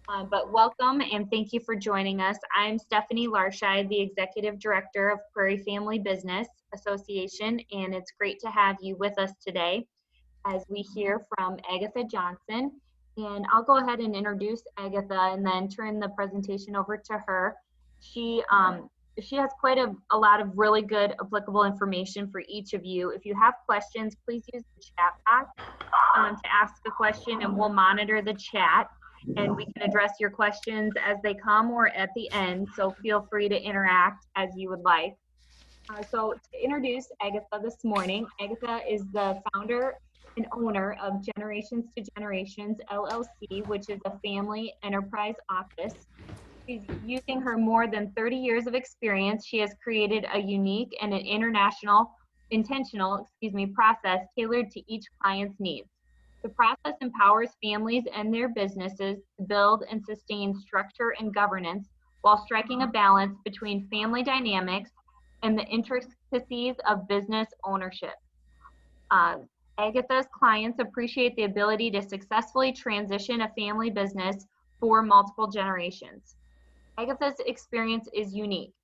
But welcome and thank you for joining us. I'm Stephanie Larscheid, the Executive Director of Prairie Family Business Association, and it's great to have you with us today as we hear from Agatha Johnson. And I'll go ahead and introduce Agatha and then turn the presentation over to her. She has quite a lot of really good applicable information for each of you. If you have questions, please use the chat box to ask a question, and we'll monitor the chat and we can address your questions as they come or at the end. So feel free to interact as you would like. So to introduce Agatha this morning, Agatha is the founder and owner of Generations to Generations LLC, which is a family enterprise office. She's using her more than 30 years of experience. She has created a unique and an intentional process tailored to each client's needs. The process empowers families and their businesses to build and sustain structure and governance while striking a balance between family dynamics and the intricacies of business ownership. Agatha's clients appreciate the ability to successfully transition a family business for multiple generations. Agatha's experience is unique.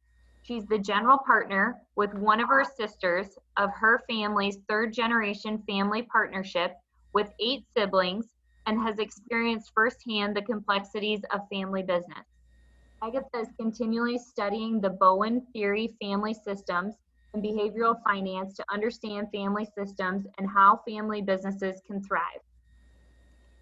She's the general partner with one of her sisters of her family's third generation family partnership with 8 siblings and has experienced firsthand the complexities of family business. Agatha is continually studying the Bowen theory family systems and behavioral finance to understand family systems and how family businesses can thrive.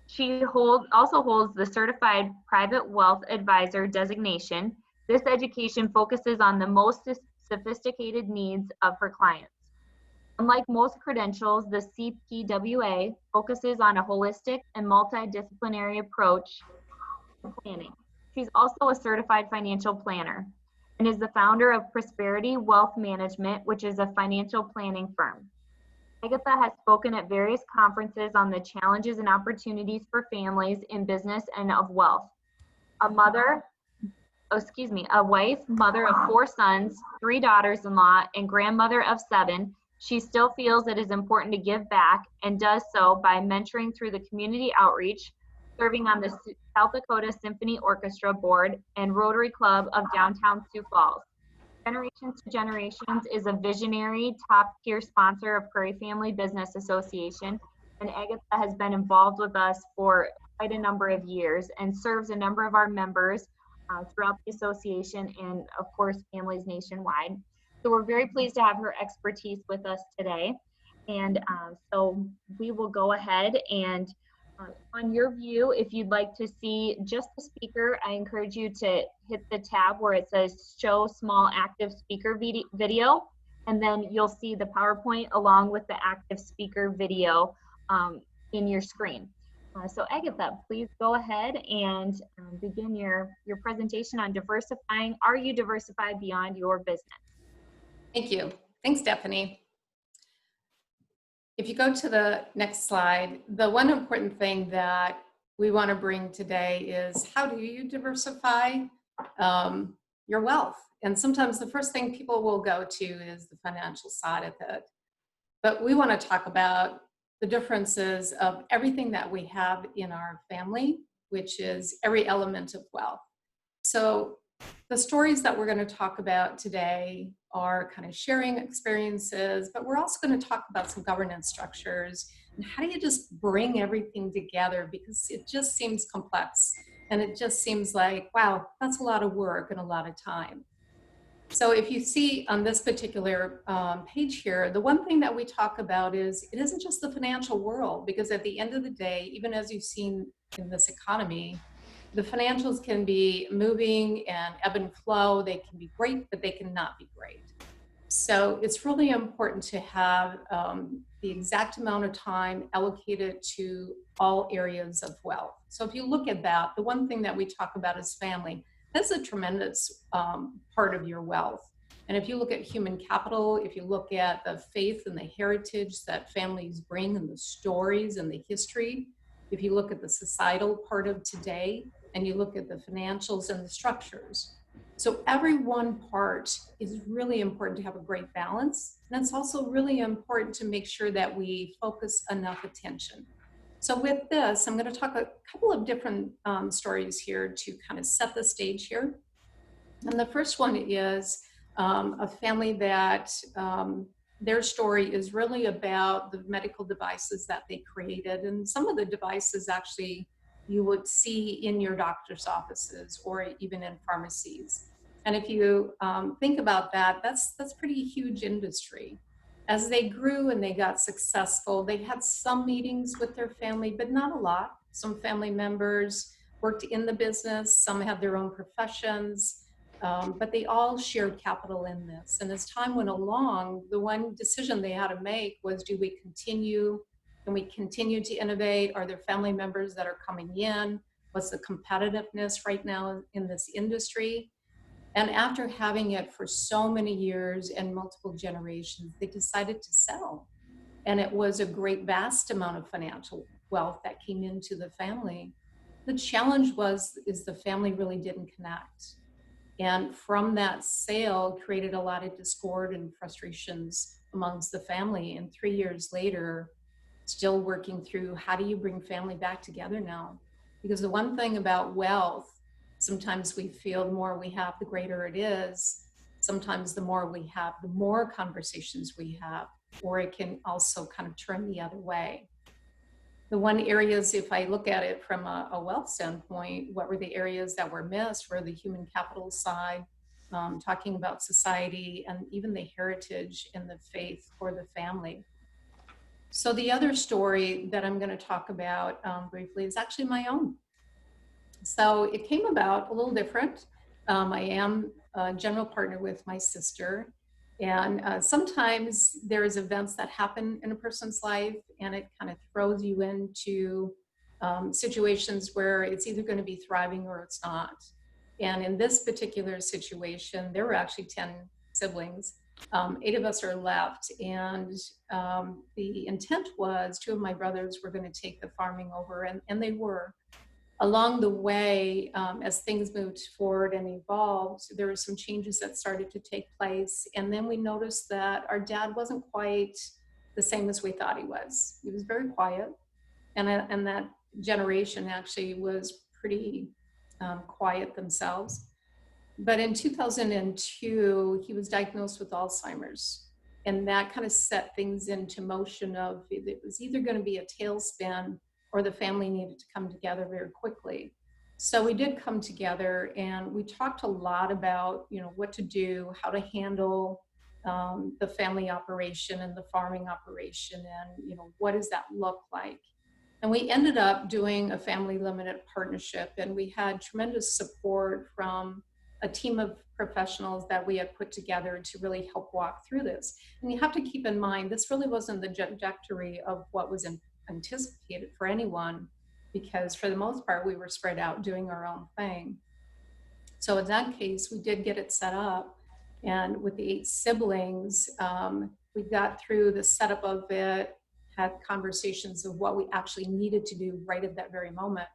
She also holds the Certified Private Wealth Advisor designation. This education focuses on the most sophisticated needs of her clients. Unlike most credentials, the CPWA focuses on a holistic and multidisciplinary approach to planning. She's also a certified financial planner and is the founder of Prosperity Wealth Management, which is a financial planning firm. Agatha has spoken at various conferences on the challenges and opportunities for families in business and of wealth. A wife, mother of 4 sons, 3 daughters-in-law, and grandmother of 7, she still feels it is important to give back and does so by mentoring through the community outreach, serving on the South Dakota Symphony Orchestra Board and Rotary Club of Downtown Sioux Falls. Generations to Generations is a visionary top-tier sponsor of Prairie Family Business Association, and Agatha has been involved with us for quite a number of years and serves a number of our members throughout the association and, of course, families nationwide. So we're very pleased to have her expertise with us today. And so we will go ahead and on your view, if you'd like to see just the speaker, I encourage you to hit the tab where it says Show Small Active Speaker Video, and then you'll see the PowerPoint along with the active speaker video in your screen. So Agatha, please go ahead and begin your presentation on diversifying. Are you diversified beyond your business? Thank you. Thanks, Stephanie. If you go to the next slide, the one important thing that we want to bring today is how do you diversify your wealth? And sometimes the first thing people will go to is the financial side of it. But we want to talk about the differences of everything that we have in our family, which is every element of wealth. So the stories that we're going to talk about today are kind of sharing experiences, but we're also going to talk about some governance structures and how do you just bring everything together, because it just seems complex and it just seems like, wow, that's a lot of work and a lot of time. So if you see on this particular page here, the one thing that we talk about is it isn't just the financial world, because at the end of the day, even as you've seen in this economy, the financials can be moving and ebb and flow. They can be great, but they cannot be great. So it's really important to have the exact amount of time allocated to all areas of wealth. So if you look at that, the one thing that we talk about is family. That's a tremendous part of your wealth. And if you look at human capital, if you look at the faith and the heritage that families bring and the stories and the history, if you look at the societal part of today, and you look at the financials and the structures. So every one part is really important to have a great balance. And it's also really important to make sure that we focus enough attention. So with this, I'm going to talk a couple of different stories here to kind of set the stage here. And the first one is a family that their story is really about the medical devices that they created. And some of the devices actually you would see in your doctor's offices or even in pharmacies. And if you think about that, that's pretty huge industry. As they grew and they got successful, they had some meetings with their family, but not a lot. Some family members worked in the business, some had their own professions, but they all shared capital in this. And as time went along, the one decision they had to make was, do we continue? Can we continue to innovate? Are there family members that are coming in? What's the competitiveness right now in this industry? And after having it for so many years and multiple generations, they decided to sell. And it was a great, vast amount of financial wealth that came into the family. The challenge is the family really didn't connect. And from that sale created a lot of discord and frustrations amongst the family. And 3 years later, still working through how do you bring family back together now? Because the one thing about wealth, sometimes we feel the more we have, the greater it is. Sometimes the more we have, the more conversations we have, or it can also kind of turn the other way. The one areas, if I look at it from a wealth standpoint, what were the areas that were missed were the human capital side, talking about society and even the heritage and the faith for the family. So the other story that I'm going to talk about briefly is actually my own. So it came about a little different. I am a general partner with my sister, and sometimes there's events that happen in a person's life, and it kind of throws you into situations where it's either going to be thriving or it's not. And in this particular situation, there were actually 10 siblings. 8 of us are left, and the intent was 2 of my brothers were going to take the farming over, and they were. Along the way, as things moved forward and evolved, there were some changes that started to take place. And then we noticed that our dad wasn't quite the same as we thought he was. He was very quiet. And that generation actually was pretty quiet themselves. But in 2002, he was diagnosed with Alzheimer's. And that kind of set things into motion of it was either going to be a tailspin or the family needed to come together very quickly. So we did come together and we talked a lot about, what to do, how to handle the family operation and the farming operation, and, what does that look like? And we ended up doing a family limited partnership, and we had tremendous support from a team of professionals that we had put together to really help walk through this. And you have to keep in mind, this really wasn't the trajectory of what was anticipated for anyone, because for the most part, we were spread out doing our own thing. So in that case, we did get it set up. And with the 8 siblings, we got through the setup of it, had conversations of what we actually needed to do right at that very moment.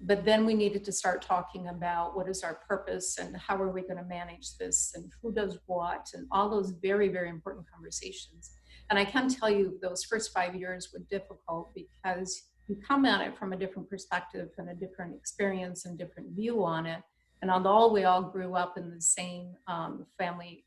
But then we needed to start talking about what is our purpose and how are we going to manage this and who does what and all those very, very important conversations. And I can tell you those first 5 years were difficult because you come at it from a different perspective and a different experience and different view on it. And although we all grew up in the same family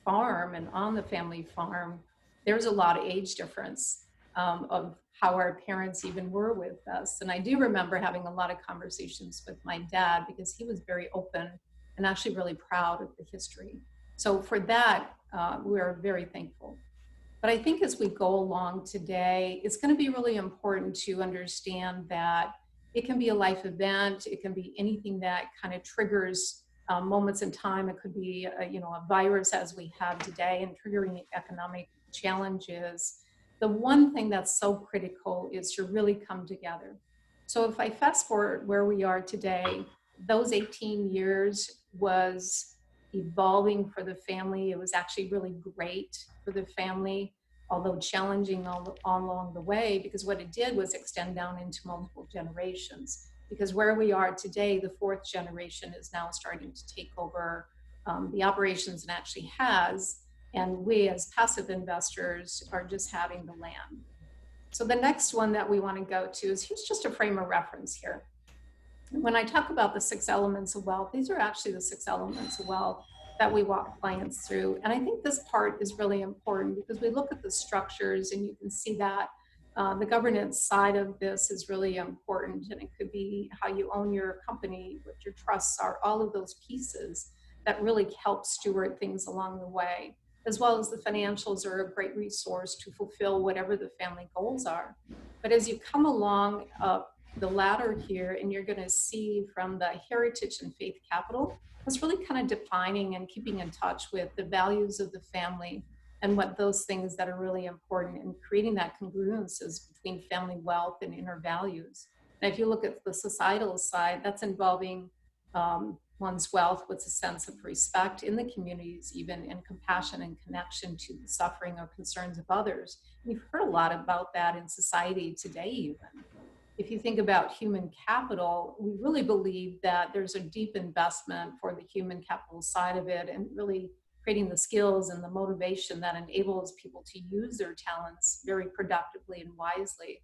farm and on the family farm, there's a lot of age difference of how our parents even were with us. And I do remember having a lot of conversations with my dad because he was very open and actually really proud of the history. So for that, we are very thankful. But I think as we go along today, it's going to be really important to understand that it can be a life event. It can be anything that kind of triggers moments in time. It could be a virus as we have today and triggering economic challenges. The one thing that's so critical is to really come together. So if I fast forward where we are today, those 18 years was evolving for the family. It was actually really great for the family, although challenging all along the way, because what it did was extend down into multiple generations. Because where we are today, the 4th generation is now starting to take over the operations and actually has, and we as passive investors are just having the land. So the next one that we want to go to is, here's just a frame of reference here. When I talk about the 6 elements of wealth, these are actually the 6 elements of wealth that we walk clients through. And I think this part is really important because we look at the structures and you can see that the governance side of this is really important. And it could be how you own your company, what your trusts are, all of those pieces that really help steward things along the way, as well as the financials are a great resource to fulfill whatever the family goals are. But as you come along the ladder here, and you're going to see from the heritage and faith capital, that's really kind of defining and keeping in touch with the values of the family and what those things that are really important, and creating that congruences between family wealth and inner values. And if you look at the societal side, that's involving one's wealth with a sense of respect in the communities, even, and compassion and connection to the suffering or concerns of others. We've heard a lot about that in society today, even. If you think about human capital, we really believe that there's a deep investment for the human capital side of it, and really creating the skills and the motivation that enables people to use their talents very productively and wisely.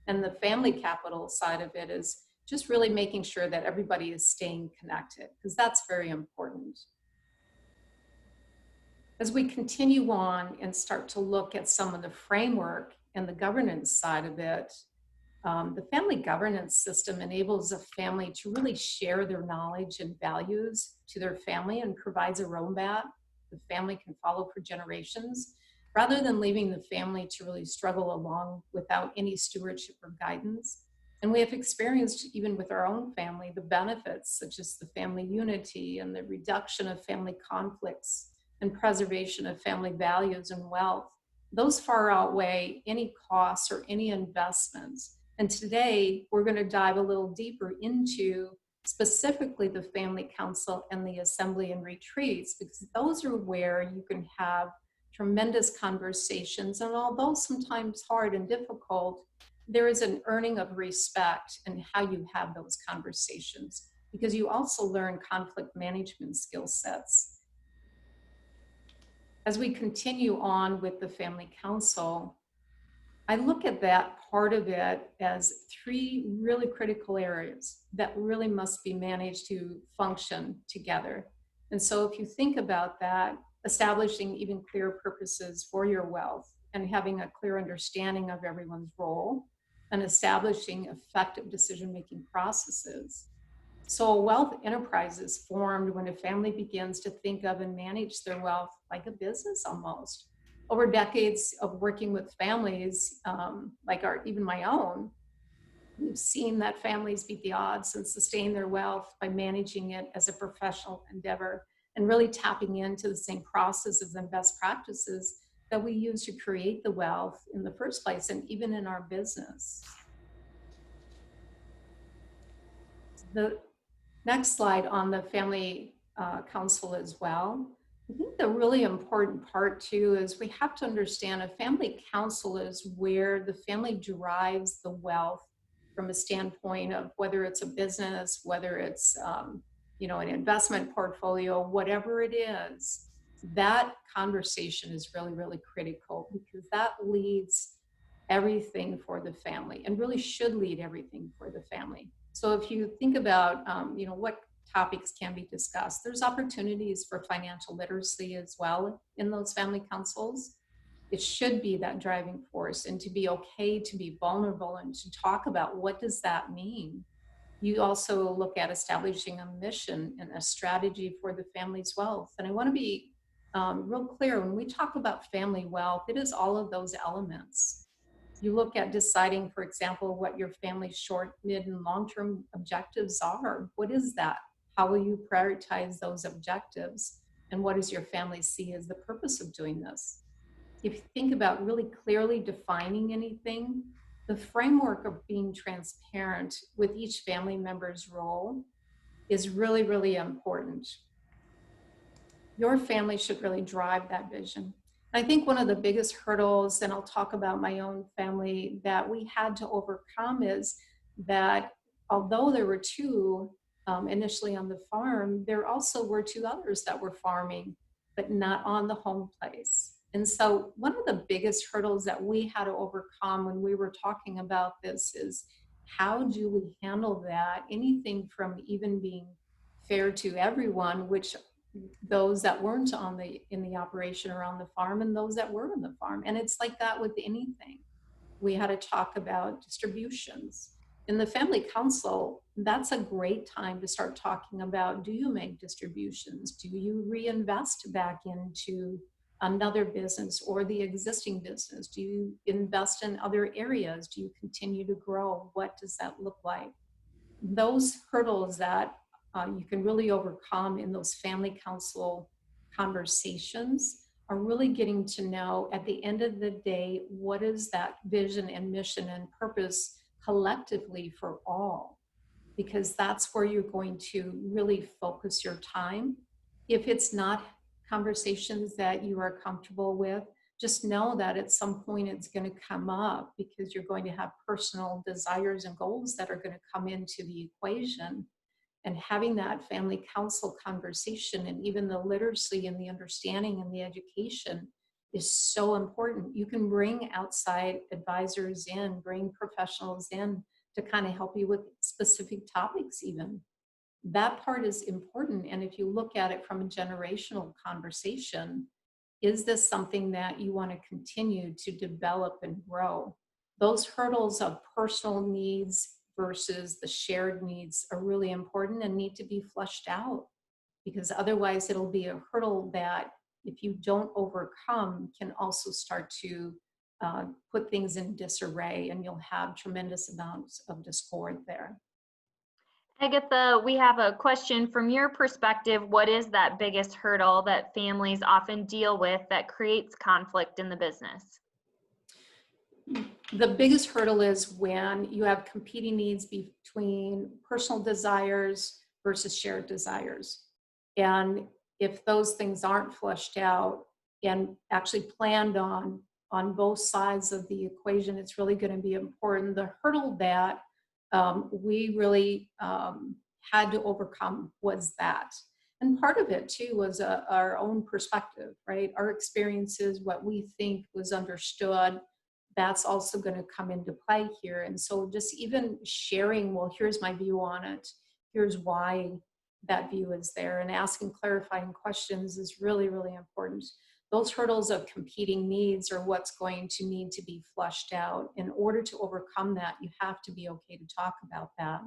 And the family capital side of it is just really making sure that everybody is staying connected, because that's very important. As we continue on and start to look at some of the framework and the governance side of it, the family governance system enables a family to really share their knowledge and values to their family, and provides a roadmap the family can follow for generations, rather than leaving the family to really struggle along without any stewardship or guidance. And we have experienced, even with our own family, the benefits such as the family unity and the reduction of family conflicts and preservation of family values and wealth. Those far outweigh any costs or any investments. And today, we're going to dive a little deeper into specifically the family council and the assembly and retreats, because those are where you can have tremendous conversations. And although sometimes hard and difficult, there is an earning of respect in how you have those conversations, because you also learn conflict management skill sets. As we continue on with the family council, I look at that part of it as 3 really critical areas that really must be managed to function together. And so if you think about that, establishing even clear purposes for your wealth, and having a clear understanding of everyone's role, and establishing effective decision-making processes. So a wealth enterprise is formed when a family begins to think of and manage their wealth like a business almost. Over decades of working with families, like even my own, we've seen that families beat the odds and sustain their wealth by managing it as a professional endeavor, and really tapping into the same processes and best practices that we use to create the wealth in the first place, and even in our business. The next slide on the family council as well. I think the really important part too is we have to understand a family council is where the family derives the wealth from a standpoint of whether it's a business, whether it's an investment portfolio, whatever it is. That conversation is really, really critical, because that leads everything for the family, and really should lead everything for the family. So if you think about, what topics can be discussed, there's opportunities for financial literacy as well in those family councils. It should be that driving force, and to be okay to be vulnerable and to talk about what does that mean. You also look at establishing a mission and a strategy for the family's wealth. And I want to be real clear, when we talk about family wealth, it is all of those elements. You look at deciding, for example, what your family's short, mid, and long-term objectives are. What is that? How will you prioritize those objectives? And what does your family see as the purpose of doing this? If you think about really clearly defining anything, the framework of being transparent with each family member's role is really, really important. Your family should really drive that vision. I think one of the biggest hurdles, and I'll talk about my own family, that we had to overcome is that although there were 2 initially on the farm, there also were 2 others that were farming, but not on the home place. And so one of the biggest hurdles that we had to overcome when we were talking about this is, how do we handle that? Anything from even being fair to everyone, which those that weren't in the operation or on the farm, and those that were on the farm. And it's like that with anything. We had to talk about distributions. In the family council, that's a great time to start talking about, do you make distributions? Do you reinvest back into another business or the existing business? Do you invest in other areas? Do you continue to grow? What does that look like? Those hurdles that you can really overcome in those family council conversations are really getting to know, at the end of the day, what is that vision and mission and purpose collectively for all? Because that's where you're going to really focus your time. If it's not conversations that you are comfortable with, just know that at some point it's going to come up, because you're going to have personal desires and goals that are going to come into the equation. And having that family council conversation, and even the literacy and the understanding and the education, is so important. You can bring outside advisors in, bring professionals in to kind of help you with specific topics even. That part is important. And if you look at it from a generational conversation, is this something that you want to continue to develop and grow? Those hurdles of personal needs versus the shared needs are really important and need to be flushed out, because otherwise it'll be a hurdle that, if you don't overcome, can also start to put things in disarray, and you'll have tremendous amounts of discord there. Agatha, we have a question from your perspective. What is that biggest hurdle that families often deal with that creates conflict in the business? The biggest hurdle is when you have competing needs between personal desires versus shared desires. And if those things aren't flushed out and actually planned on both sides of the equation, it's really going to be important. The hurdle that we really had to overcome was that. And part of it too was our own perspective, right? Our experiences, what we think was understood, that's also going to come into play here. And so just even sharing, well, here's my view on it, here's why that view is there, and asking clarifying questions is really, really important. Those hurdles of competing needs are what's going to need to be flushed out. In order to overcome that, you have to be okay to talk about that.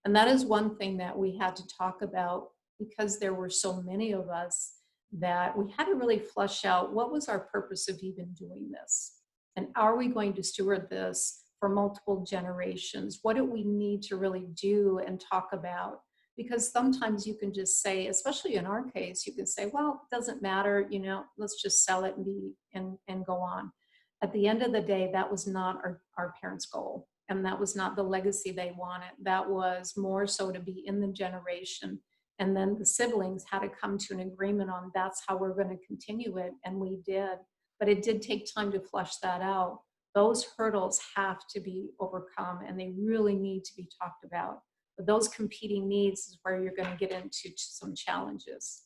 And that is one thing that we had to talk about, because there were so many of us, that we had to really flush out, what was our purpose of even doing this? And are we going to steward this for multiple generations? What do we need to really do and talk about? Because sometimes you can just say, especially in our case, you can say, well, it doesn't matter, let's just sell it and go on. At the end of the day, that was not our parents' goal. And that was not the legacy they wanted. That was more so to be in the generation. And then the siblings had to come to an agreement on, that's how we're going to continue it. And we did. But it did take time to flush that out. Those hurdles have to be overcome, and they really need to be talked about. But those competing needs is where you're going to get into some challenges.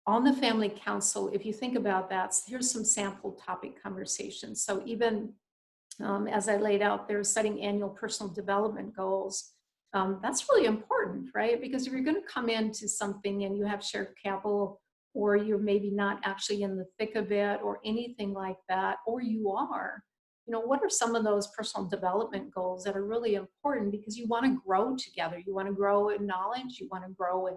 On the family council, if you think about that, here's some sample topic conversations. So even as I laid out there, setting annual personal development goals, that's really important, right? Because if you're going to come into something and you have shared capital, or you're maybe not actually in the thick of it or anything like that, or you are, what are some of those personal development goals that are really important? Because you want to grow together. You want to grow in knowledge. You want to grow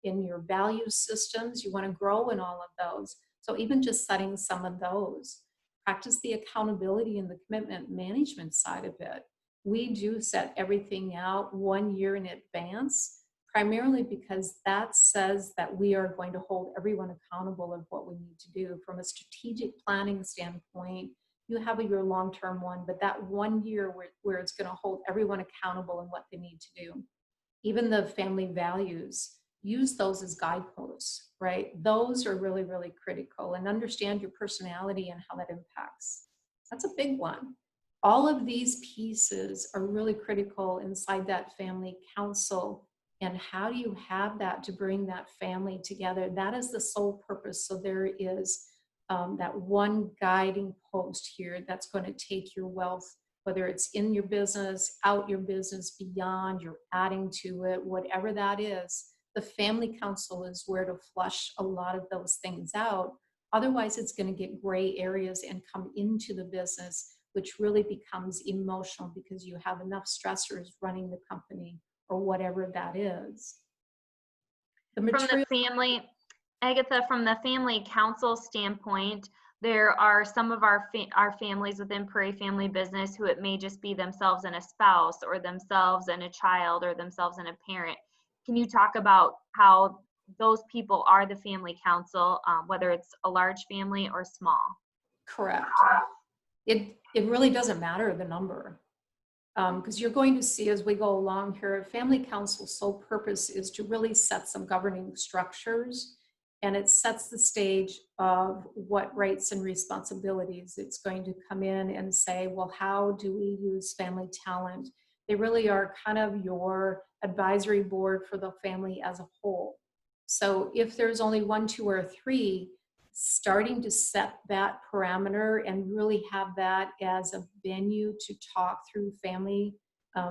in your value systems. You want to grow in all of those. So even just setting some of those. Practice the accountability and the commitment management side of it. We do set everything out 1 year in advance, primarily because that says that we are going to hold everyone accountable of what we need to do. From a strategic planning standpoint, you have your long-term one, but that 1 year where it's going to hold everyone accountable in what they need to do. Even the family values, use those as guideposts, right? Those are really, really critical, and understand your personality and how that impacts. That's a big one. All of these pieces are really critical inside that family council. And how do you have that to bring that family together? That is the sole purpose. So there is that one guiding post here that's going to take your wealth, whether it's in your business, out your business, beyond, you're adding to it, whatever that is. The family council is where to flush a lot of those things out. Otherwise, it's going to get gray areas and come into the business, which really becomes emotional because you have enough stressors running the company or whatever that is. The From the material. family, Agatha, from the family council standpoint, there are some of our families within Prairie Family Business who it may just be themselves and a spouse, or themselves and a child, or themselves and a parent. Can you talk about how those people are the family council, whether it's a large family or small? Correct. It really doesn't matter the number, because you're going to see as we go along here, family council's sole purpose is to really set some governing structures, and it sets the stage of what rights and responsibilities. It's going to come in and say, well, how do we use family talent? They really are kind of your advisory board for the family as a whole. So if there's only 1, 2, or 3, starting to set that parameter and really have that as a venue to talk through family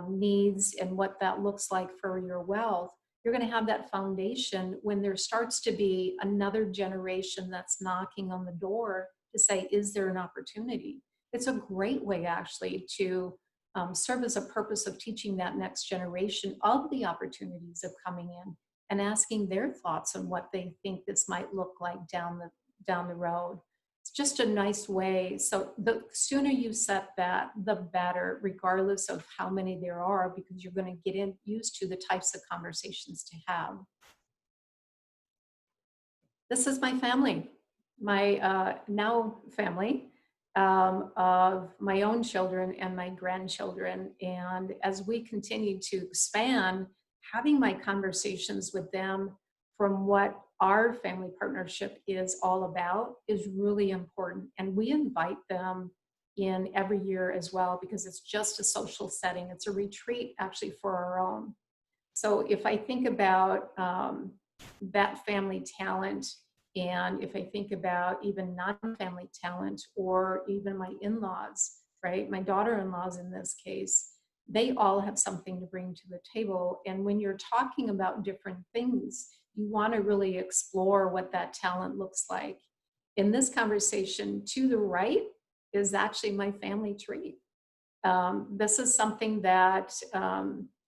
needs and what that looks like for your wealth, you're going to have that foundation when there starts to be another generation that's knocking on the door to say, is there an opportunity? It's a great way actually to serve as a purpose of teaching that next generation of the opportunities of coming in and asking their thoughts on what they think this might look like down the road. It's just a nice way. So the sooner you set that, the better, regardless of how many there are, because you're going to get used to the types of conversations to have. This is my family, my now family of my own children and my grandchildren. And as we continue to expand, having my conversations with them from what our family partnership is all about is really important. And we invite them in every year as well, because it's just a social setting. It's a retreat actually for our own. So if I think about that family talent, and if I think about even non-family talent or even my in-laws, right? My daughter-in-laws in this case, they all have something to bring to the table. And when you're talking about different things, you want to really explore what that talent looks like. In this conversation, to the right is actually my family tree. This is something that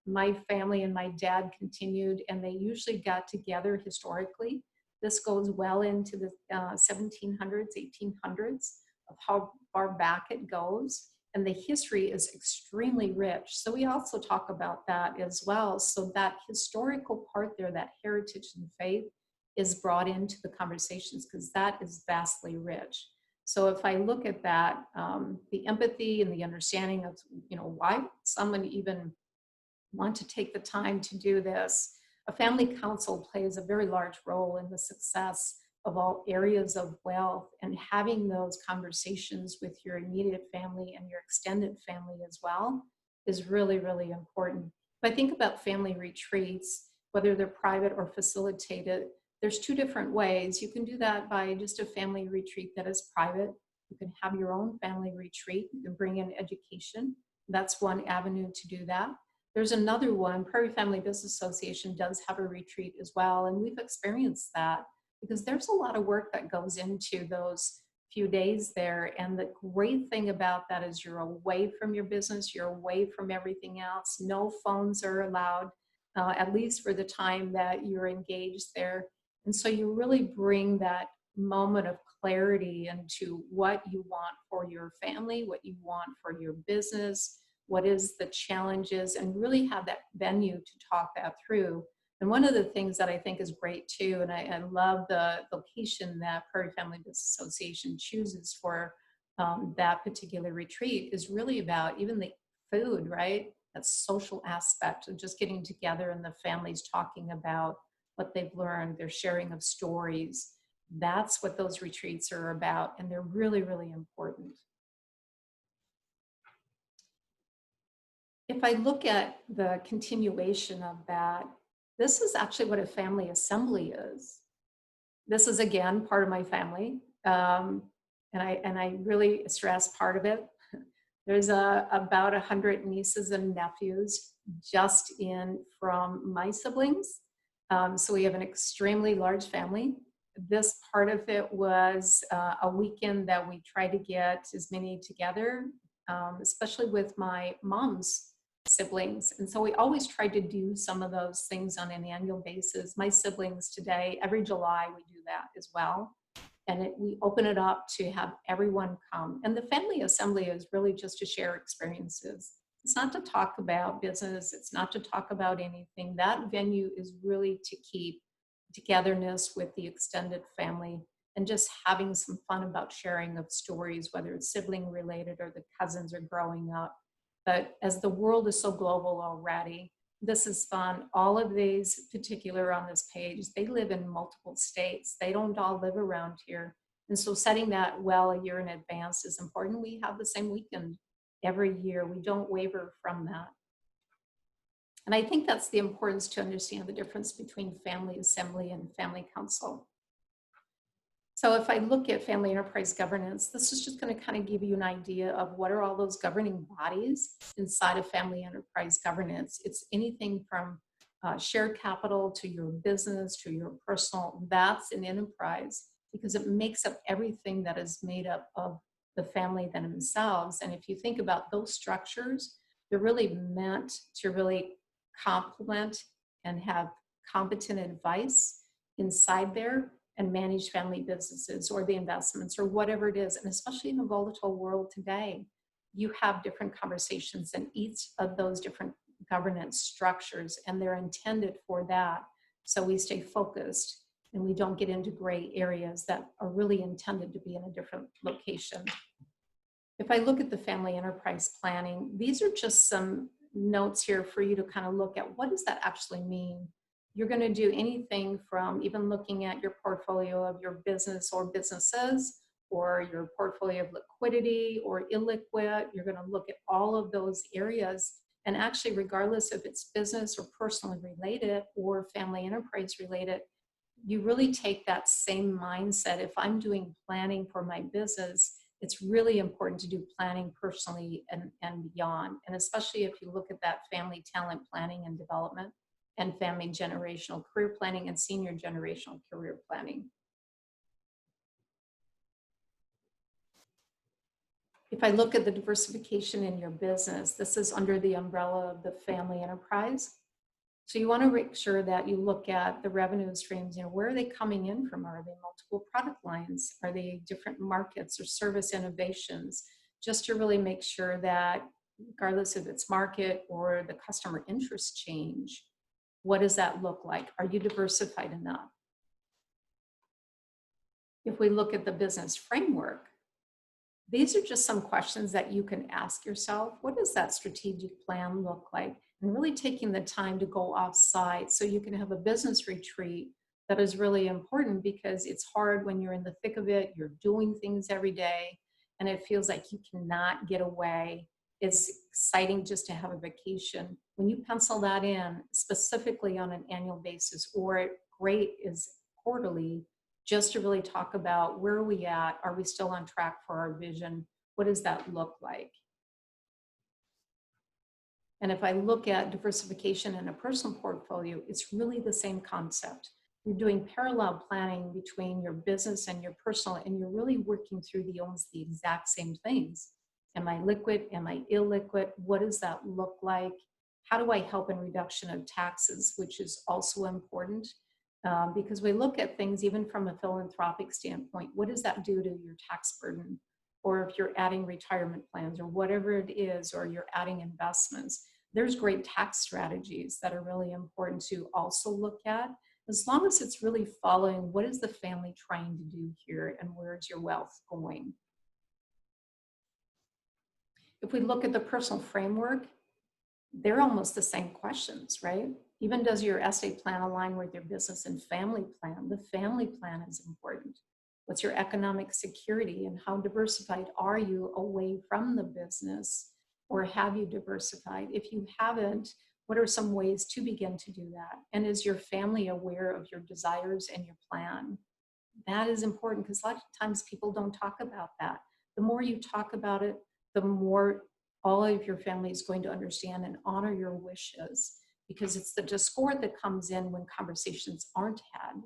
my family and my dad continued, and they usually got together historically. This goes well into the 1700s, 1800s of how far back it goes. And the history is extremely rich. So we also talk about that as well. So that historical part there, that heritage and faith, is brought into the conversations because that is vastly rich. So if I look at that, the empathy and the understanding of, why someone even want to take the time to do this, a family council plays a very large role in the success of all areas of wealth, and having those conversations with your immediate family and your extended family as well is really, really important. If I think about family retreats, whether they're private or facilitated, there's 2 different ways. You can do that by just a family retreat that is private. You can have your own family retreat. You can bring in education. That's one avenue to do that. There's another one, Prairie Family Business Association does have a retreat as well, and we've experienced that because there's a lot of work that goes into those few days there. And the great thing about that is you're away from your business, you're away from everything else. No phones are allowed, at least for the time that you're engaged there. And so you really bring that moment of clarity into what you want for your family, what you want for your business, what is the challenges, and really have that venue to talk that through. And one of the things that I think is great too, and I love the location that Prairie Family Business Association chooses for that particular retreat, is really about even the food, right? That social aspect of just getting together and the families talking about what they've learned, their sharing of stories. That's what those retreats are about, and they're really, really important. If I look at the continuation of that, this is actually what a family assembly is. This is, again, part of my family. And I really stress part of it. There's about 100 nieces and nephews just in from my siblings. So we have an extremely large family. This part of it was a weekend that we tried to get as many together, especially with my mom's siblings. And so we always tried to do some of those things on an annual basis. My siblings today, every July, we do that as well. And we open it up to have everyone come. And the family assembly is really just to share experiences. It's not to talk about business. It's not to talk about anything. That venue is really to keep togetherness with the extended family and just having some fun about sharing of stories, whether it's sibling related or the cousins are growing up. But as the world is so global already, this is fun. All of these particular on this page, they live in multiple states. They don't all live around here. And so setting that well a year in advance is important. We have the same weekend every year. We don't waver from that. And I think that's the importance to understand the difference between family assembly and family council. So if I look at family enterprise governance, this is just going to kind of give you an idea of what are all those governing bodies inside of family enterprise governance. It's anything from shared capital to your business to your personal. That's an enterprise because it makes up everything that is made up of the family themselves. And if you think about those structures, they're really meant to really complement and have competent advice inside there and manage family businesses or the investments or whatever it is. And especially in a volatile world today, you have different conversations in each of those different governance structures, and they're intended for that. So we stay focused and we don't get into gray areas that are really intended to be in a different location. If I look at the family enterprise planning, these are just some notes here for you to kind of look at what does that actually mean. You're going to do anything from even looking at your portfolio of your business or businesses or your portfolio of liquidity or illiquid. You're going to look at all of those areas. And actually, regardless if it's business or personally related or family enterprise related, you really take that same mindset. If I'm doing planning for my business, it's really important to do planning personally and beyond. And especially if you look at that family talent planning and development and family generational career planning and senior generational career planning. If I look at the diversification in your business, this is under the umbrella of the family enterprise. So you want to make sure that you look at the revenue streams, where are they coming in from? Are they multiple product lines? Are they different markets or service innovations? Just to really make sure that regardless if it's market or the customer interest change, what does that look like? Are you diversified enough? If we look at the business framework, these are just some questions that you can ask yourself. What does that strategic plan look like? And really taking the time to go off-site so you can have a business retreat that is really important, because it's hard when you're in the thick of it, you're doing things every day, and it feels like you cannot get away. It's exciting just to have a vacation. When you pencil that in specifically on an annual basis, or great is quarterly, just to really talk about where are we at? Are we still on track for our vision? What does that look like? And if I look at diversification in a personal portfolio, it's really the same concept. You're doing parallel planning between your business and your personal, and you're really working through almost the exact same things. Am I liquid? Am I illiquid? What does that look like? How do I help in reduction of taxes, which is also important? Because we look at things even from a philanthropic standpoint. What does that do to your tax burden? Or if you're adding retirement plans or whatever it is, or you're adding investments, there's great tax strategies that are really important to also look at, as long as it's really following what is the family trying to do here and where's your wealth going. If we look at the personal framework, they're almost the same questions, right? Even does your estate plan align with your business and family plan? The family plan is important. What's your economic security and how diversified are you away from the business, or have you diversified? If you haven't, what are some ways to begin to do that? And is your family aware of your desires and your plan? That is important because a lot of times people don't talk about that. The more you talk about it, the more all of your family is going to understand and honor your wishes, because it's the discord that comes in when conversations aren't had.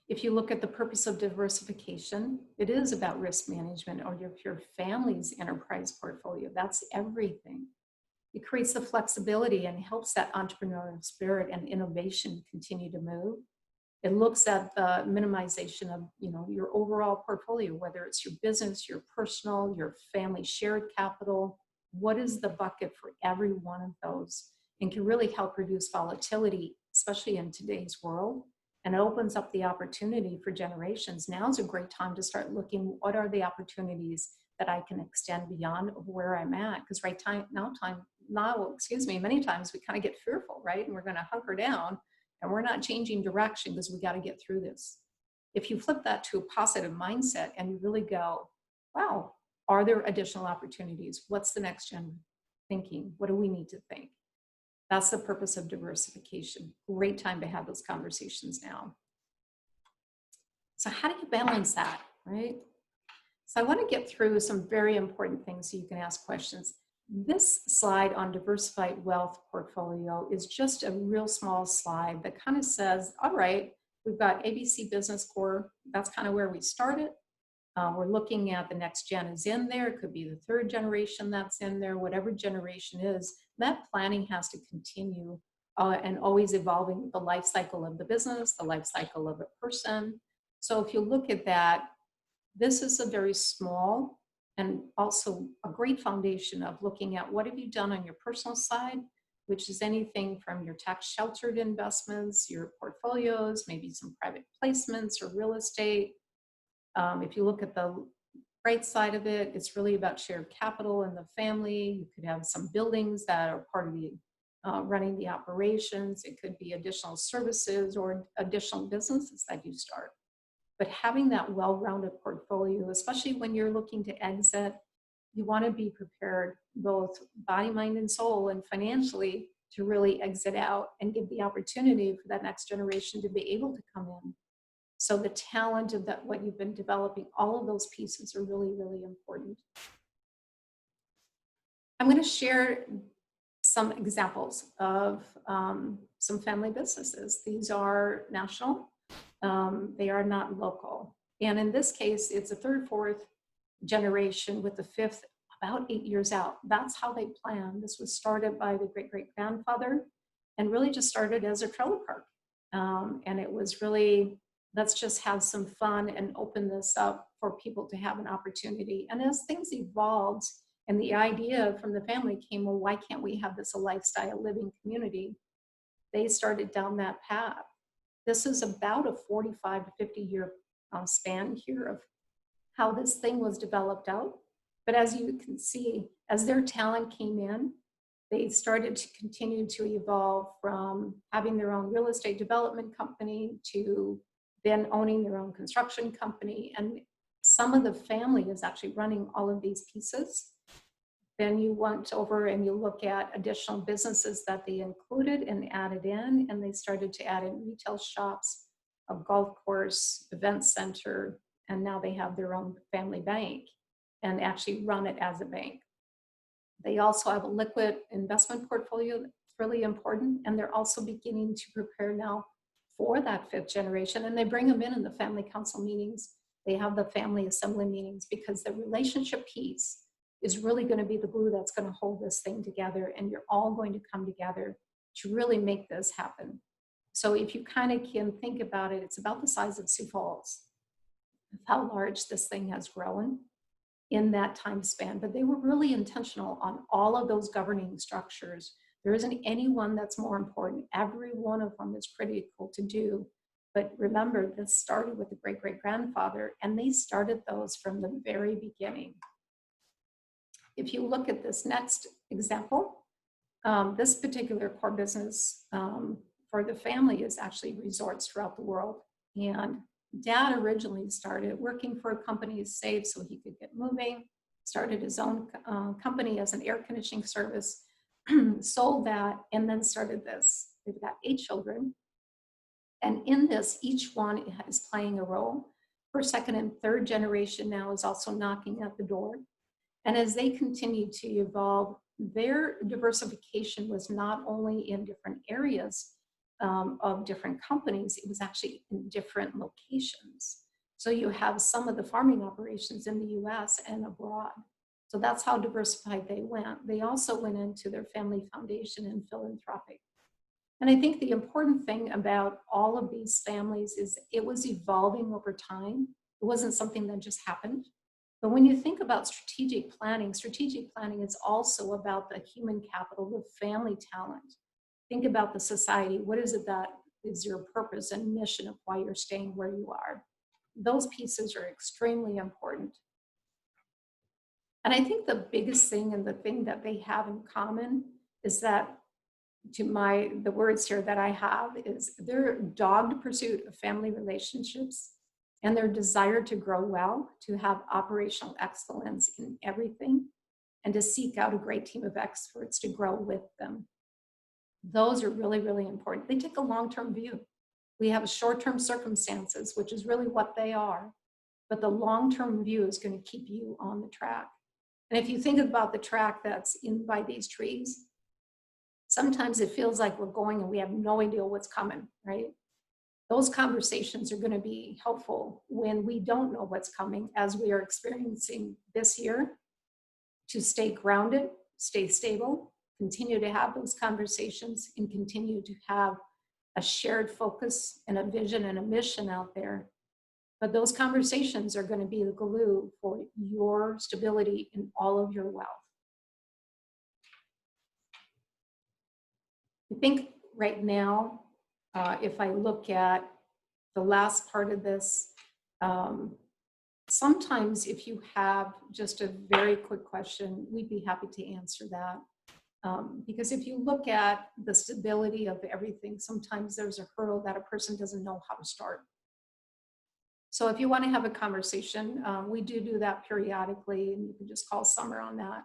If you look at the purpose of diversification, it is about risk management or your family's enterprise portfolio. That's everything. It creates the flexibility and helps that entrepreneurial spirit and innovation continue to move. It looks at the minimization of, your overall portfolio, whether it's your business, your personal, your family shared capital. What is the bucket for every one of those? And can really help reduce volatility, especially in today's world. And it opens up the opportunity for generations. Now is a great time to start looking, what are the opportunities that I can extend beyond where I'm at? Because many times we kind of get fearful, right? And we're going to hunker down and we're not changing direction because we got to get through this. If you flip that to a positive mindset and you really go, wow, are there additional opportunities? What's the next gen thinking? What do we need to think? That's the purpose of diversification. Great time to have those conversations now. So how do you balance that, right? So I want to get through some very important things so you can ask questions. This slide on diversified wealth portfolio is just a real small slide that kind of says, all right, we've got ABC Business Core. That's kind of where we started. We're looking at the next gen is in there. It could be the third generation that's in there, whatever generation is. That planning has to continue and always evolving with the life cycle of the business, the life cycle of a person. So if you look at that, this is a very small and also a great foundation of looking at what have you done on your personal side, which is anything from your tax sheltered investments, your portfolios, maybe some private placements or real estate. If you look at the right side of it, it's really about shared capital in the family. You could have some buildings that are part of the running the operations. It could be additional services or additional businesses that you start. But having that well-rounded portfolio, especially when you're looking to exit, you want to be prepared both body, mind, and soul and financially to really exit out and give the opportunity for that next generation to be able to come in. So the talent of that, what you've been developing, all of those pieces are really, really important. I'm going to share some examples of some family businesses. These are national. They are not local. And in this case, it's a third, fourth generation with the fifth about 8 years out. That's how they planned. This was started by the great-great-grandfather and really just started as a trailer park. And it was really, let's just have some fun and open this up for people to have an opportunity. And as things evolved and the idea from the family came, well, why can't we have this a lifestyle living community? They started down that path. This is about a 45 to 50 year span here of how this thing was developed out. But as you can see, as their talent came in, they started to continue to evolve from having their own real estate development company to then owning their own construction company. And some of the family is actually running all of these pieces. Then you went over and you look at additional businesses that they included and added in, and they started to add in retail shops, a golf course, event center, and now they have their own family bank and actually run it as a bank. They also have a liquid investment portfolio that's really important, and they're also beginning to prepare now for that fifth generation, and they bring them in the family council meetings. They have the family assembly meetings because the relationship piece is really going to be the glue that's going to hold this thing together, and you're all going to come together to really make this happen. So if you kind of can think about it, it's about the size of Sioux Falls, how large this thing has grown in that time span. But they were really intentional on all of those governing structures. There isn't any one that's more important. Every one of them is critical to do. But remember, this started with the great-great-grandfather, and they started those from the very beginning. If you look at this next example, this particular core business for the family is actually resorts throughout the world. And Dad originally started working for a company to save so he could get moving, started his own company as an air conditioning service, sold that, and then started this. They've got 8 children. And in this, each one is playing a role. First, second, and third generation now is also knocking at the door. And as they continue to evolve, their diversification was not only in different areas of different companies, it was actually in different locations. So you have some of the farming operations in the US and abroad. So that's how diversified they went. They also went into their family foundation and philanthropic. And I think the important thing about all of these families is it was evolving over time. It wasn't something that just happened. But when you think about strategic planning is also about the human capital, the family talent. Think about the society. What is it that is your purpose and mission of why you're staying where you are? Those pieces are extremely important. And I think the biggest thing and the thing that they have in common is that, the words here that I have, is their dogged pursuit of family relationships and their desire to grow well, to have operational excellence in everything, and to seek out a great team of experts to grow with them. Those are really, really important. They take a long-term view. We have short-term circumstances, which is really what they are, but the long-term view is going to keep you on the track. And if you think about the track that's in by these trees, sometimes it feels like we're going and we have no idea what's coming, right? Those conversations are going to be helpful when we don't know what's coming, as we are experiencing this year, to stay grounded, stay stable, continue to have those conversations, and continue to have a shared focus and a vision and a mission out there. But those conversations are going to be the glue for your stability in all of your wealth. I think right now, if I look at the last part of this, sometimes if you have just a very quick question, we'd be happy to answer that. Because if you look at the stability of everything, sometimes there's a hurdle that a person doesn't know how to start. So if you want to have a conversation, we do that periodically, and you can just call Summer on that.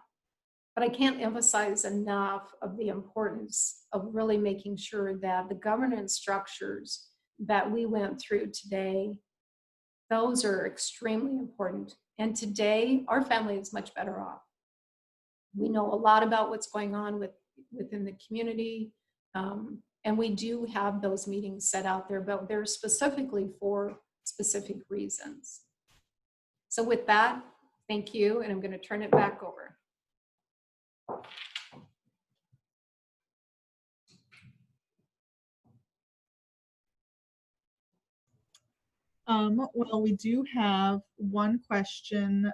But I can't emphasize enough of the importance of really making sure that the governance structures that we went through today, those are extremely important. And today, our family is much better off. We know a lot about what's going on within the community, and we do have those meetings set out there, but they're specifically for specific reasons. So with that, thank you, and I'm going to turn it back over. Well, we do have one question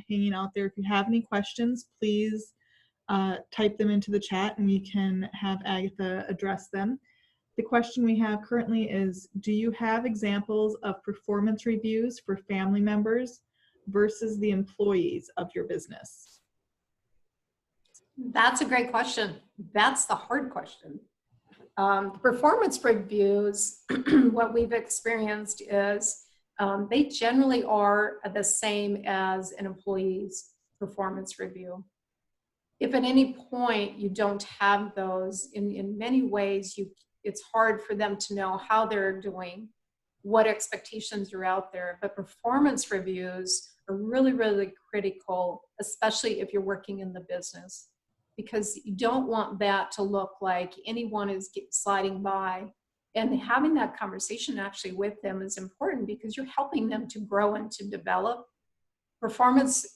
hanging out there. If you have any questions, please type them into the chat and we can have Agatha address them. The question we have currently is, do you have examples of performance reviews for family members versus the employees of your business? That's a great question. That's the hard question. Performance reviews, what we've experienced is they generally are the same as an employee's performance review. If at any point you don't have those, in many ways, it's hard for them to know how they're doing, what expectations are out there. But performance reviews are really, really critical, especially if you're working in the business, because you don't want that to look like anyone is sliding by. And having that conversation actually with them is important because you're helping them to grow and to develop. Performance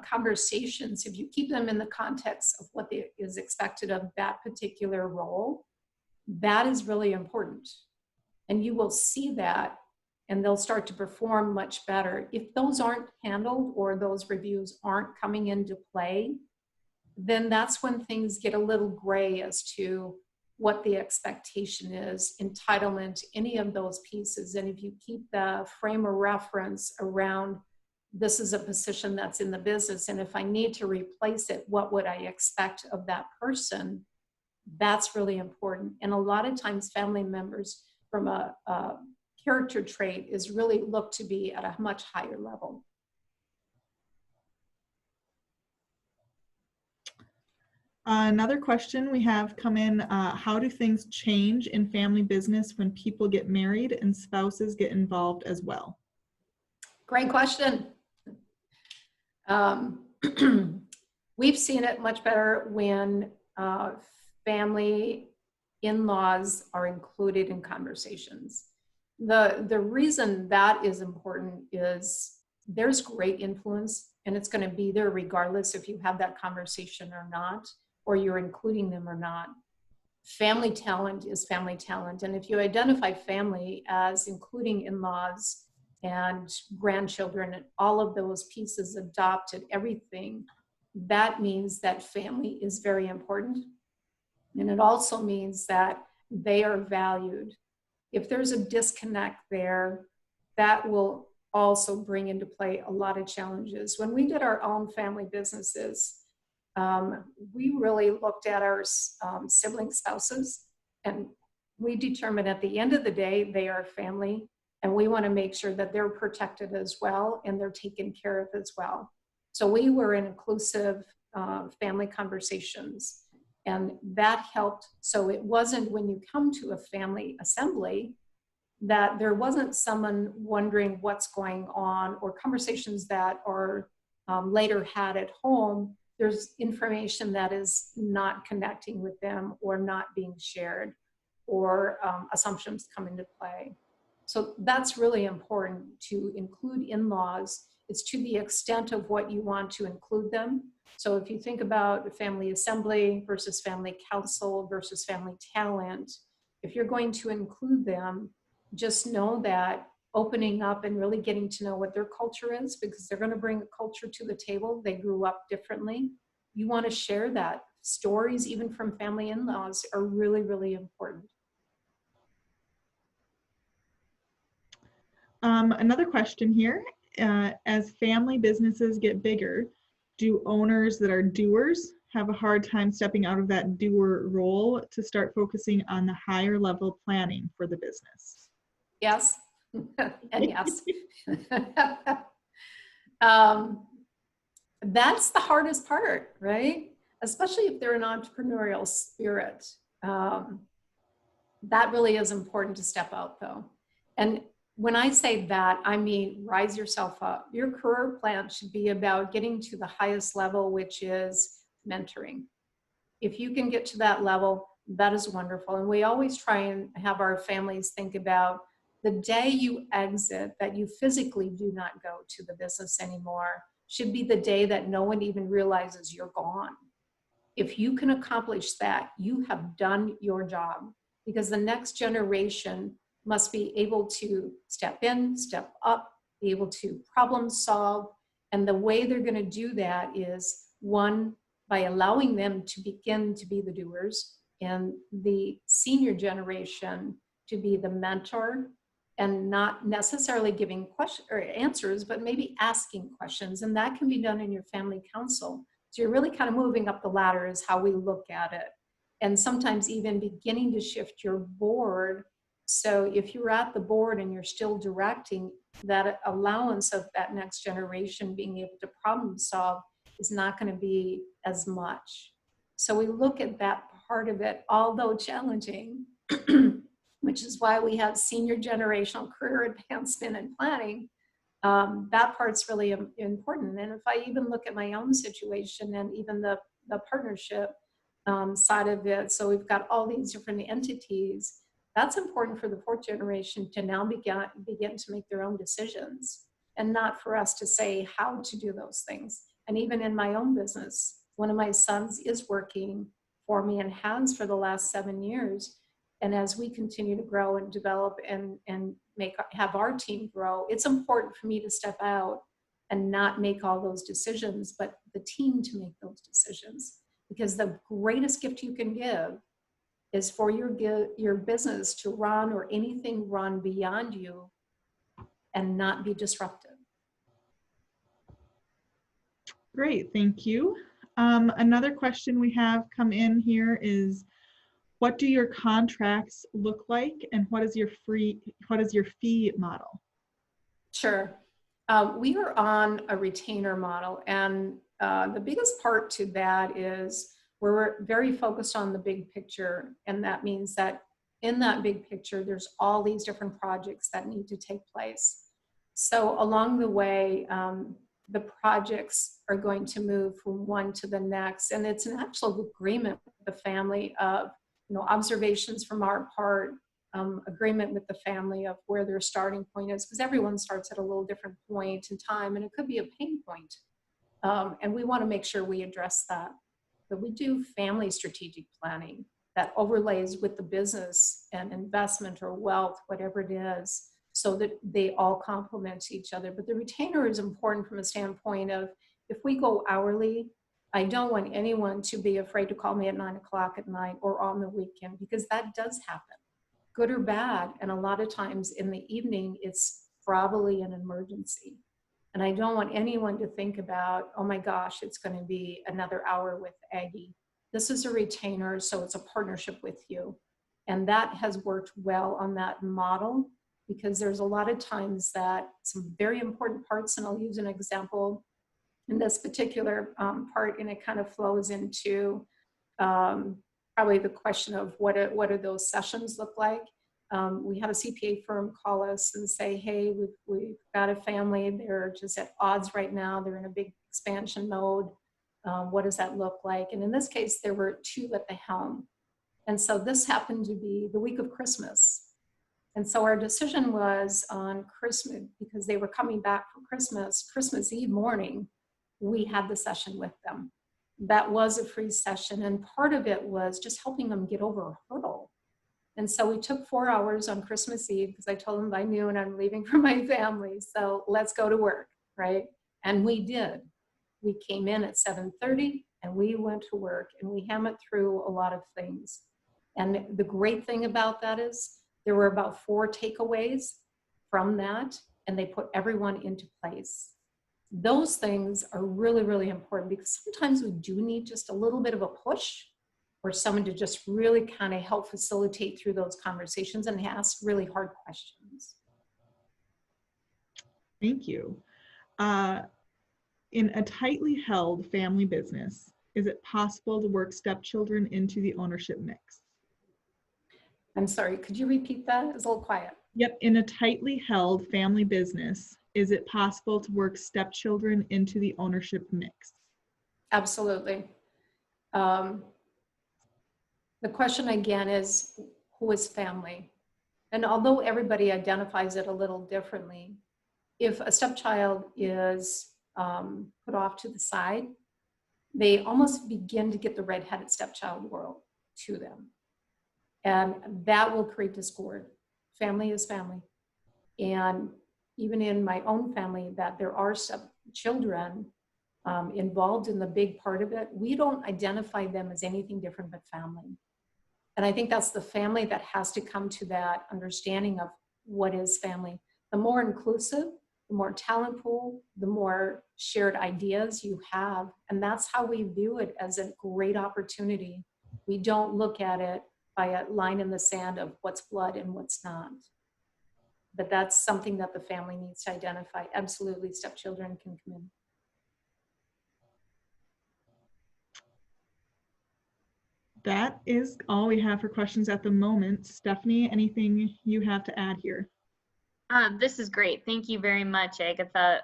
conversations, if you keep them in the context of what is expected of that particular role, that is really important. And you will see that, and they'll start to perform much better. If those aren't handled or those reviews aren't coming into play, then that's when things get a little gray as to what the expectation is, entitlement, any of those pieces. And if you keep the frame of reference around, this is a position that's in the business, and if I need to replace it, what would I expect of that person? That's really important. And a lot of times family members from a character trait is really looked to be at a much higher level. Another question we have come in, how do things change in family business when people get married and spouses get involved as well? Great question. We've seen it much better when family in-laws are included in conversations. The reason that is important is there's great influence, and it's going to be there regardless if you have that conversation or not, or you're including them or not. Family talent is family talent, and if you identify family as including in-laws and grandchildren and all of those pieces, adopted, everything, that means that family is very important. And it also means that they are valued. If there's a disconnect there, that will also bring into play a lot of challenges. When we did our own family businesses, we really looked at our sibling spouses, and we determined at the end of the day, they are family, and we want to make sure that they're protected as well and they're taken care of as well. So we were in inclusive family conversations, and that helped. So it wasn't when you come to a family assembly that there wasn't someone wondering what's going on, or conversations that are later had at home. There's information that is not connecting with them or not being shared, or assumptions come into play. So that's really important to include in-laws. It's to the extent of what you want to include them. So if you think about family assembly versus family council versus family talent, if you're going to include them, just know that opening up and really getting to know what their culture is, because they're going to bring a culture to the table. They grew up differently. You want to share that. Stories, even from family in-laws, are really, really important. Another question here, as family businesses get bigger, do owners that are doers have a hard time stepping out of that doer role to start focusing on the higher level planning for the business? Yes, and yes. That's the hardest part, right? Especially if they're an entrepreneurial spirit. That really is important to step out, though. And when I say that, I mean rise yourself up. Your career plan should be about getting to the highest level, which is mentoring. If you can get to that level, that is wonderful. And we always try and have our families think about the day you exit, that you physically do not go to the business anymore, should be the day that no one even realizes you're gone. If you can accomplish that, you have done your job, because the next generation must be able to step in, step up, be able to problem solve. And the way they're going to do that is, one, by allowing them to begin to be the doers, and the senior generation to be the mentor, and not necessarily giving questions or answers, but maybe asking questions. And that can be done in your family council. So you're really kind of moving up the ladder is how we look at it. And sometimes even beginning to shift your board. So if you're at the board and you're still directing, that allowance of that next generation being able to problem solve is not going to be as much. So we look at that part of it, although challenging, which is why we have senior generational career advancement and planning. That part's really important. And if I even look at my own situation and even the partnership side of it, so we've got all these different entities, that's important for the fourth generation to now begin to make their own decisions, and not for us to say how to do those things. And even in my own business, one of my sons is working for me and has for the last 7 years. And as we continue to grow and develop and have our team grow, it's important for me to step out and not make all those decisions, but the team to make those decisions. Because the greatest gift you can give is for your business to run, or anything run beyond you, and not be disruptive. Great, thank you. Another question we have come in here is, what do your contracts look like, and what is your fee model? Sure. We are on a retainer model, and the biggest part to that is We're very focused on the big picture, and that means that in that big picture, there's all these different projects that need to take place. So along the way, the projects are going to move from one to the next, and it's an actual agreement with the family of, observations from our part, agreement with the family of where their starting point is, because everyone starts at a little different point in time, and it could be a pain point. And we want to make sure we address that. But we do family strategic planning that overlays with the business and investment or wealth, whatever it is, so that they all complement each other. But the retainer is important from a standpoint of, if we go hourly, I don't want anyone to be afraid to call me at 9 o'clock at night or on the weekend, because that does happen, good or bad. And a lot of times in the evening, it's probably an emergency. And I don't want anyone to think about, oh my gosh, it's going to be another hour with Aggie. This is a retainer, so it's a partnership with you. And that has worked well on that model, because there's a lot of times that some very important parts, and I'll use an example in this particular part, and it kind of flows into probably the question of what do those sessions look like. We had a CPA firm call us and say, hey, we've got a family, they're just at odds right now, they're in a big expansion mode. What does that look like? And in this case, there were two at the helm. And so this happened to be the week of Christmas. And so our decision was on Christmas, because they were coming back from Christmas Eve morning, we had the session with them. That was a free session. And part of it was just helping them get over a hurdle. And so we took 4 hours on Christmas Eve, because I told them by noon I'm leaving for my family. So let's go to work, right? And we did. We came in at 7:30 and we went to work, and we hammered through a lot of things. And the great thing about that is there were about 4 takeaways from that, and they put everyone into place. Those things are really, really important, because sometimes we do need just a little bit of a push, or someone to just really kind of help facilitate through those conversations and ask really hard questions. Thank you. In a tightly held family business, is it possible to work stepchildren into the ownership mix? I'm sorry, could you repeat that? It was a little quiet. Yep, in a tightly held family business, is it possible to work stepchildren into the ownership mix? Absolutely. The question again is, who is family? And although everybody identifies it a little differently, if a stepchild is put off to the side, they almost begin to get the redheaded stepchild world to them. And that will create discord. Family is family. And even in my own family, that there are stepchildren involved in the big part of it, we don't identify them as anything different but family. And I think that's the family that has to come to that understanding of what is family. The more inclusive, the more talent pool, the more shared ideas you have. And that's how we view it, as a great opportunity. We don't look at it by a line in the sand of what's blood and what's not. But that's something that the family needs to identify. Absolutely, stepchildren can come in. That is all we have for questions at the moment. Stephanie, anything you have to add here? This is great. Thank you very much, Agatha.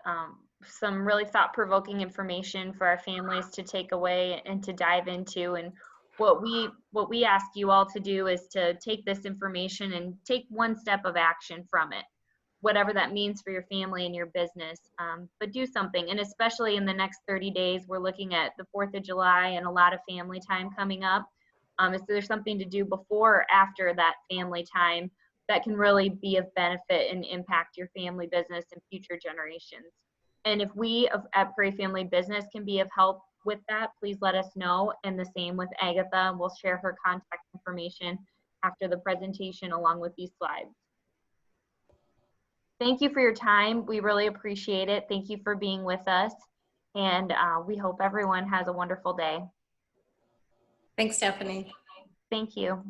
Some really thought-provoking information for our families to take away and to dive into. And what we ask you all to do is to take this information and take one step of action from it, whatever that means for your family and your business. But do something. And especially in the next 30 days, we're looking at the 4th of July and a lot of family time coming up. So there's something to do before or after that family time that can really be of benefit and impact your family business and future generations. And if we at Prairie Family Business can be of help with that, please let us know. And the same with Agatha. We'll share her contact information after the presentation along with these slides. Thank you for your time. We really appreciate it. Thank you for being with us. And we hope everyone has a wonderful day. Thanks, Stephanie. Thank you.